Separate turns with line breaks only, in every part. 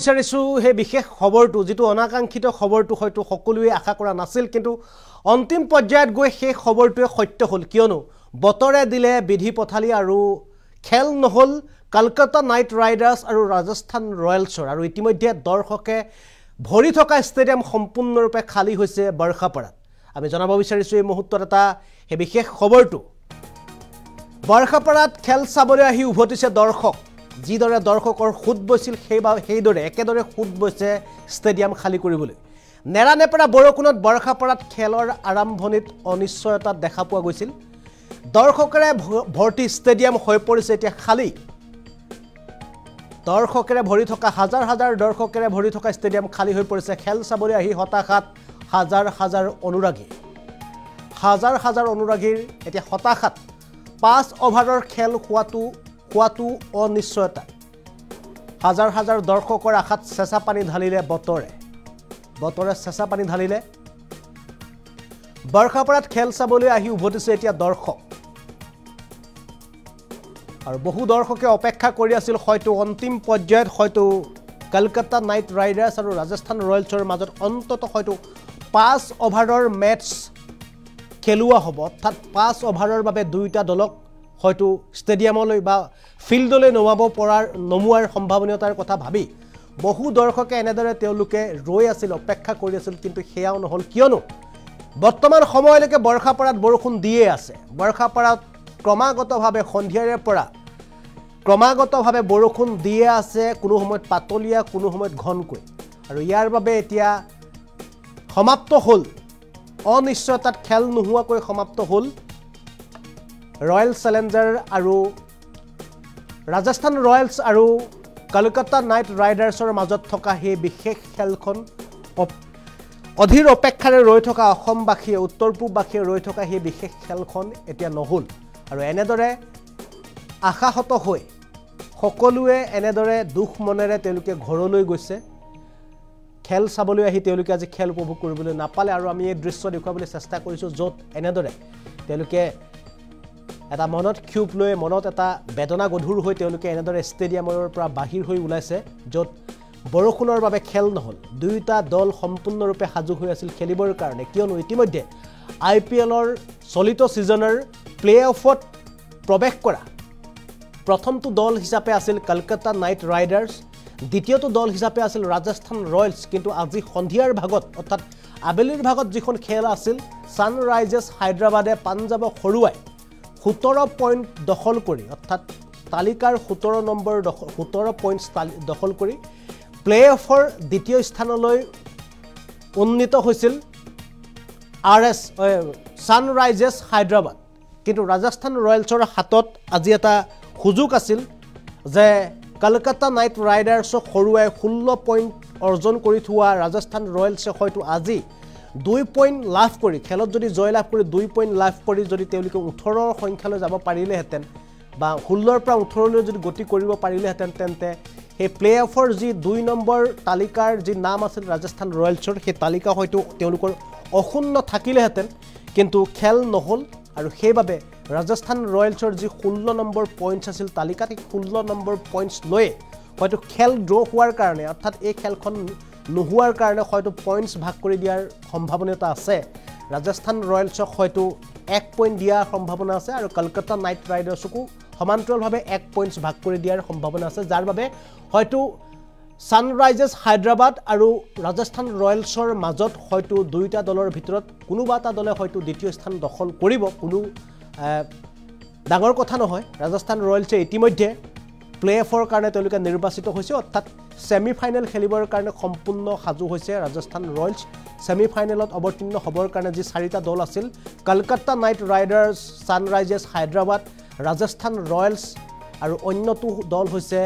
বিচাৰিছো হে বিশেষ খবৰটো যেটো অনাকাংক্ষিত খবৰটো হয়তো সকলোৱে আশা কৰা নাছিল কিন্তু অন্তিম পৰ্যায়ত গৈ সেই খবৰটোৱে সত্য হ'ল কিয়নো বতৰে দিলে বিধি পথালি আৰু খেল নহল কলকাতা নাইট ৰাইডাৰ্ছ আৰু ৰাজস্থান ৰয়েলছৰ আৰু ইতিমধ্যে দৰ্শকে ভৰি থকা ষ্টেডিয়াম সম্পূৰ্ণৰূপে খালী হৈছে বৰ্ষাপাৰাত আমি জনাব বিচাৰিছো এই মুহূৰ্তত এটা হে বিশেষ খবৰটো বৰ্ষাপাৰাত খেল চাবলৈ আহি উভতিছে দৰ্শক যিদৰে দৰ্শকৰ খুদ বৈছিল সেইদৰে একেদৰে খুদ বৈছে ষ্টেডিয়াম খালী কৰিবলৈ নেৰানেপেৰা বৰষুণত বৰ্ষাপাৰাত খেলৰ আৰম্ভণিত অনিশ্চয়তা দেখা পোৱা গৈছিল দৰ্শকৰে ভৰ্তি ষ্টেডিয়াম হৈ পৰিছে এতিয়া খালী দৰ্শকৰে ভৰি থকা হাজাৰ হাজাৰ দৰ্শকৰে ভৰি থকা ষ্টেডিয়াম খালী হৈ পৰিছে খেল চাবলৈ আহি হতাশাত হাজাৰ হাজাৰ অনুৰাগীৰ এতিয়া হতাশাত 5 অভাৰৰ খেল হোৱাটো অনিশ্চয়তা হাজাৰ হাজাৰ দৰ্শকৰ আশাত চেঁচা পানী ঢালিলে বতৰে চেঁচা পানী ঢালিলে বৰ্ষাপাৰাত খেল চাবলৈ আহি উভতিছে এতিয়া দৰ্শক আৰু বহু দৰ্শকে অপেক্ষা কৰি আছিল হয়তো অন্তিম পৰ্যায়ত হয়তো কলকাতা নাইট ৰাইডাৰ্ছ আৰু ৰাজস্থান ৰয়েলছৰ মাজত অন্তত হয়তো 5 অভাৰৰ মেচ খেলুৱা হ'ব অৰ্থাৎ 5 অভাৰৰ বাবে দুইটা দলক হয়তো ষ্টেডিয়ামলৈ বা ফিল্ডলৈ নমোৱাৰ সম্ভাৱনীয়তাৰ কথা ভাবি বহু দৰ্শকে এনেদৰে তেওঁলোকে ৰৈ আছিল অপেক্ষা কৰি আছিল কিন্তু সেয়াও নহল কিয়নো বৰ্তমান সময়লৈকে বৰ্ষাপাৰাত বৰষুণ দিয়ে আছে বৰ্ষাপাৰাত ক্ৰমাগতভাৱে সন্ধিয়াৰে পৰা ক্ৰমাগতভাৱে বৰষুণ দিয়ে আছে কোনো সময়ত পাতলীয়া কোনো সময়ত ঘনকৈ আৰু ইয়াৰ বাবে এতিয়া সমাপ্ত হ'ল অনিশ্চয়তাত খেল নোহোৱাকৈ সমাপ্ত হ'ল ৰয়েল চেলেঞ্জাৰ আৰু ৰাজস্থান ৰয়েলছ আৰু কলকাতা নাইট ৰাইডাৰ্ছৰ মাজত থকা সেই বিশেষ খেলখন অধীৰ অপেক্ষাৰে ৰৈ থকা অসমবাসীয়ে উত্তৰ পূববাসীয়ে ৰৈ থকা সেই বিশেষ খেলখন এতিয়া নহল আৰু এনেদৰে আশাহত হৈ সকলোৱে এনেদৰে দুখ মনেৰে তেওঁলোকে ঘৰলৈ গৈছে খেল চাবলৈ আহি তেওঁলোকে আজি খেল উপভোগ কৰিবলৈ নাপালে আৰু আমি এই দৃশ্য দেখুৱাবলৈ চেষ্টা কৰিছো য'ত এনেদৰে তেওঁলোকে এটা মনত ক্ষোভ লৈ মনত এটা বেদনা গধুৰ হৈ তেওঁলোকে এনেদৰে ষ্টেডিয়ামৰ পৰা বাহিৰ হৈ ওলাইছে য'ত বৰষুণৰ বাবে খেল নহল দুইটা দল সম্পূৰ্ণৰূপে সাজু হৈ আছিল খেলিবৰ কাৰণে কিয়নো ইতিমধ্যে IPLৰ চলিত সিজনৰ প্লে-অফত প্ৰৱেশ কৰা প্ৰথমটো দল হিচাপে আছিল কলকাতা নাইট ৰাইডাৰ্ছ দ্বিতীয়টো দল হিচাপে আছিল ৰাজস্থান ৰয়েলছ কিন্তু আজি সন্ধিয়াৰ ভাগত অৰ্থাৎ আবেলিৰ ভাগত যিখন খেল আছিল সানৰাইজাৰ্ছ হায়দৰাবাদে পাঞ্জাবক হৰুৱাই 17 পইণ্ট দখল কৰি অৰ্থাৎ তালিকাৰ 17 পইণ্টছ দখল কৰি প্লে-অফৰ দ্বিতীয় স্থানলৈ উন্নীত হৈছিল সানৰাইজাৰ্ছ হায়দৰাবাদ কিন্তু ৰাজস্থান ৰয়েলছৰ হাতত আজি এটা সুযোগ আছিল যে কলকাতা নাইট ৰাইডাৰ্ছক হৰুৱাই 16 পইণ্ট অৰ্জন কৰি থোৱা ৰাজস্থান ৰয়েলছে হয়তো আজি 2 পইণ্ট লাভ কৰি খেলত যদি জয় লাভ কৰি 2 পইণ্ট লাভ কৰি যদি তেওঁলোকে 18 সংখ্যালৈ যাব পাৰিলেহেঁতেন বা 16ৰ পৰা 18লৈ যদি গতি কৰিব পাৰিলেহেঁতেন তেন্তে সেই প্লে-অফৰ যি 2 নম্বৰ তালিকাৰ যি নাম আছিল ৰাজস্থান ৰয়েলছৰ সেই তালিকা হয়তো তেওঁলোকৰ অক্ষুণ্ণ থাকিলেহেঁতেন কিন্তু খেল নহল আৰু সেইবাবে ৰাজস্থান ৰয়েলছৰ যি 16 নম্বৰ পইণ্টছ আছিল তালিকাত 16 নম্বৰ পইণ্টছ লৈ হয়তো খেল ড্ৰ হোৱাৰ কাৰণে অৰ্থাৎ এই খেলখন নোহোৱাৰ কাৰণে হয়তো পইণ্টছ ভাগ কৰি দিয়াৰ সম্ভাৱনীয়তা আছে ৰাজস্থান ৰয়েলছক হয়তো 1 পইণ্ট দিয়াৰ সম্ভাৱনা আছে আৰু কলকাতা নাইট ৰাইডাৰ্ছকো সমান্তৰালভাৱে 1 পইণ্টছ ভাগ কৰি দিয়াৰ সম্ভাৱনা আছে যাৰ বাবে হয়তো সানৰাইজাৰ্ছ হায়দৰাবাদ আৰু ৰাজস্থান ৰয়েলছৰ মাজত হয়তো দুইটা দলৰ ভিতৰত কোনোবা এটা দলে হয়তো দ্বিতীয় স্থান দখল কৰিব কোনো ডাঙৰ কথা নহয় ৰাজস্থান ৰয়েলছে ইতিমধ্যে প্লে-অফৰ কাৰণে তেওঁলোকে নিৰ্বাচিত হৈছে অৰ্থাৎ সেমিফাইনেল খেলিবৰ কাৰণে সম্পূৰ্ণ সাজু হৈছে ৰাজস্থান ৰয়েলছ সেমিফাইনেলত অৱতীৰ্ণ হ'বৰ কাৰণে যি 4টা দল আছিল Kolkata knight riders sunrisers Hyderabad Rajasthan royals আৰু অন্যটো দল হৈছে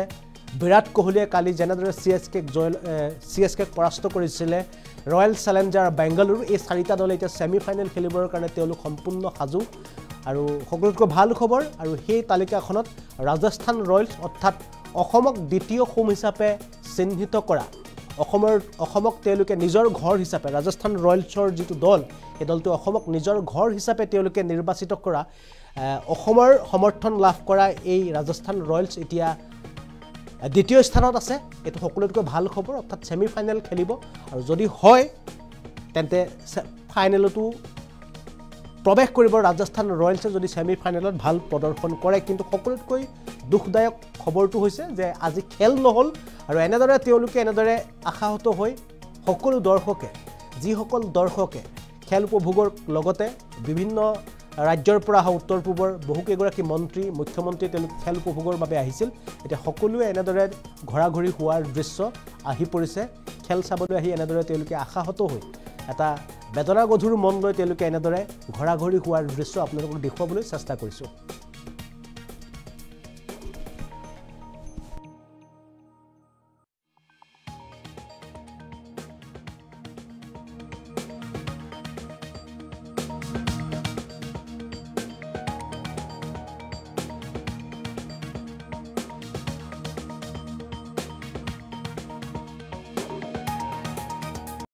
বিৰাট কোহলীয়ে কালি যেনেদৰে CSK পৰাস্ত কৰিছিলে ৰয়েল চেলেঞ্জাৰ বেংগালুৰু এই 4টা দলে এতিয়া সেমিফাইনেল খেলিবৰ কাৰণে তেওঁলোক সম্পূৰ্ণ সাজু আৰু সকলোতকৈ ভাল খবৰ আৰু সেই তালিকাখনত ৰাজস্থান ৰয়েলছ অৰ্থাৎ অসমক দ্বিতীয় হোম হিচাপে চিহ্নিত কৰা অসমক তেওঁলোকে নিজৰ ঘৰ হিচাপে ৰাজস্থান ৰয়েলছৰ যিটো দল এই দলটো অসমক নিজৰ ঘৰ হিচাপে তেওঁলোকে নিৰ্বাচিত কৰা অসমৰ সমৰ্থন লাভ কৰা এই ৰাজস্থান ৰয়েলছ এতিয়া দ্বিতীয় স্থানত আছে এইটো সকলোতকৈ ভাল খবৰ অৰ্থাৎ ছেমি ফাইনেল খেলিব আৰু যদি হয় তেন্তে ফাইনেলতো প্ৰৱেশ কৰিব ৰাজস্থান ৰয়েলছে যদি ছেমি ফাইনেলত ভাল প্ৰদৰ্শন কৰে কিন্তু সকলোতকৈ দুখদায়ক খবৰটো হৈছে যে আজি খেল নহ'ল আৰু এনেদৰে আশাহত হৈ সকলো দৰ্শকে যিসকল দৰ্শকে খেল উপভোগৰ লগতে বিভিন্ন ৰাজ্যৰ পৰা অহা উত্তৰ পূবৰ বহুকেইগৰাকী মন্ত্ৰী মুখ্যমন্ত্ৰী তেওঁলোক খেল উপভোগৰ বাবে আহিছিল এতিয়া সকলোৱে এনেদৰে ঘৰাঘৰি হোৱাৰ দৃশ্য আহি পৰিছে খেল চাবলৈ আহি এনেদৰে তেওঁলোকে আশাহত হৈ এটা বেদনাগধুৰ মন লৈ তেওঁলোকে এনেদৰে ঘৰাঘৰি হোৱাৰ দৃশ্য আপোনালোকক দেখুৱাবলৈ চেষ্টা কৰিছোঁ